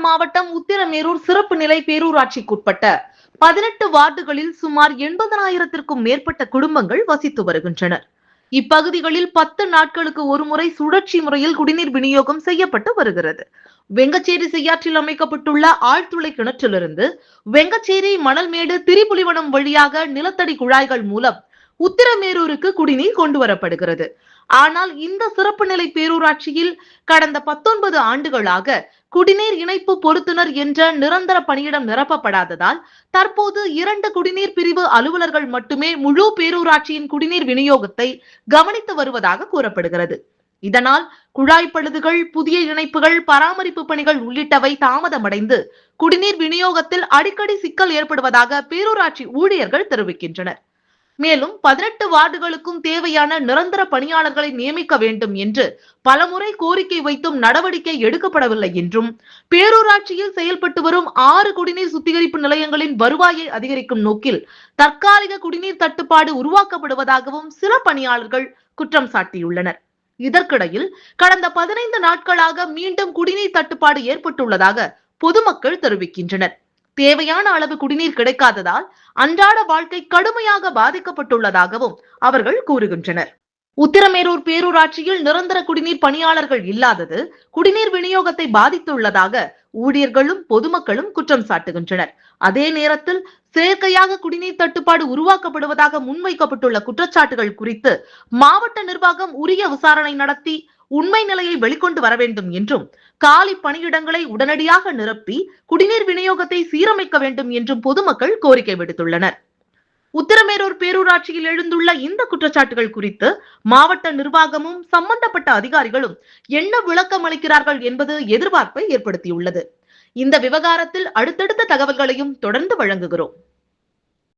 மாவட்டம் உத்திரமேரூர் சிறப்பு நிலை பேரூராட்சிக்குட்பட்ட 18 வார்டுகளில் சுமார் 80,000த்திற்கும் மேற்பட்ட குடும்பங்கள் வசித்து வருகின்றனர். இப்பகுதிகளில் 10 நாட்களுக்கு ஒருமுறை சுழற்சி முறையில் குடிநீர் விநியோகம் செய்யப்பட்டு வருகிறது. வெங்கச்சேரி செய்யாற்றில் அமைக்கப்பட்டுள்ள ஆழ்துளை கிணற்றிலிருந்து வெங்கச்சேரி மணல்மேடு திரிபுலிவனம் வழியாக நிலத்தடி குழாய்கள் மூலம் உத்திரமேரூருக்கு குடிநீர் கொண்டு வரப்படுகிறது. ஆனால் இந்த சிறப்பு நிலை பேரூராட்சியில் கடந்த 19 ஆண்டுகளாக குடிநீர் இணைப்பு பொருத்துனர் என்ற நிரந்தர பணியிடம் நிரப்பப்படாததால் தற்போது 2 குடிநீர் பிரிவு அலுவலர்கள் மட்டுமே முழு பேரூராட்சியின் குடிநீர் விநியோகத்தை கவனித்து வருவதாக கூறப்படுகிறது. இதனால் குழாய் பழுதுகள், புதிய இணைப்புகள், பராமரிப்பு பணிகள் உள்ளிட்டவை தாமதமடைந்து குடிநீர் விநியோகத்தில் அடிக்கடி சிக்கல் ஏற்படுவதாக பேரூராட்சி ஊழியர்கள் தெரிவிக்கின்றனர். மேலும் 18 வார்டுகளுக்கும் தேவையான நிரந்தர பணியாளர்களை நியமிக்க வேண்டும் என்று பலமுறை கோரிக்கை வைத்தும் நடவடிக்கை எடுக்கப்படவில்லை என்றும், பேரூராட்சியில் செயல்பட்டு வரும் 6 குடிநீர் சுத்திகரிப்பு நிலையங்களின் வருவாயை அதிகரிக்கும் நோக்கில் தற்காலிக குடிநீர் தட்டுப்பாடு உருவாக்கப்படுவதாகவும் சில பணியாளர்கள் குற்றம் சாட்டியுள்ளனர். இதற்கிடையில் கடந்த 15 நாட்களாக மீண்டும் குடிநீர் தட்டுப்பாடு ஏற்பட்டுள்ளதாக பொதுமக்கள் தெரிவிக்கின்றனர். தேவையான அளவு குடிநீர் கிடைக்காததால் அன்றாட வாழ்க்கை கடுமையாக பாதிக்கப்பட்டுள்ளதாகவும் அவர்கள் கூறுகின்றனர். உத்திரமேரூர் பேரூராட்சியில் நிரந்தர குடிநீர் பணியாளர்கள் இல்லாதது குடிநீர் விநியோகத்தை பாதித்துள்ளதாக ஊழியர்களும் பொதுமக்களும் குற்றம் சாட்டுகின்றனர். அதே நேரத்தில் செயற்கையாக குடிநீர் தட்டுப்பாடு உருவாக்கப்படுவதாக முன்வைக்கப்பட்டுள்ள குற்றச்சாட்டுகள் குறித்து மாவட்ட நிர்வாகம் உரிய விசாரணை நடத்தி உண்மை நிலையை வெளிக்கொண்டு வர வேண்டும் என்றும், காலி பணியிடங்களை உடனடியாக நிரப்பி குடிநீர் விநியோகத்தை சீரமைக்க வேண்டும் என்றும் பொதுமக்கள் கோரிக்கை விடுத்துள்ளனர். உத்திரமேரூர் பேரூராட்சியில் எழுந்துள்ள இந்த குற்றச்சாட்டுகள் குறித்து மாவட்ட நிர்வாகமும் சம்பந்தப்பட்ட அதிகாரிகளும் என்ன விளக்கம் அளிக்கிறார்கள் என்பது எதிர்பார்ப்பை ஏற்படுத்தியுள்ளது. இந்த விவகாரத்தில் அடுத்தடுத்த தகவல்களையும் தொடர்ந்து வழங்குகிறோம்.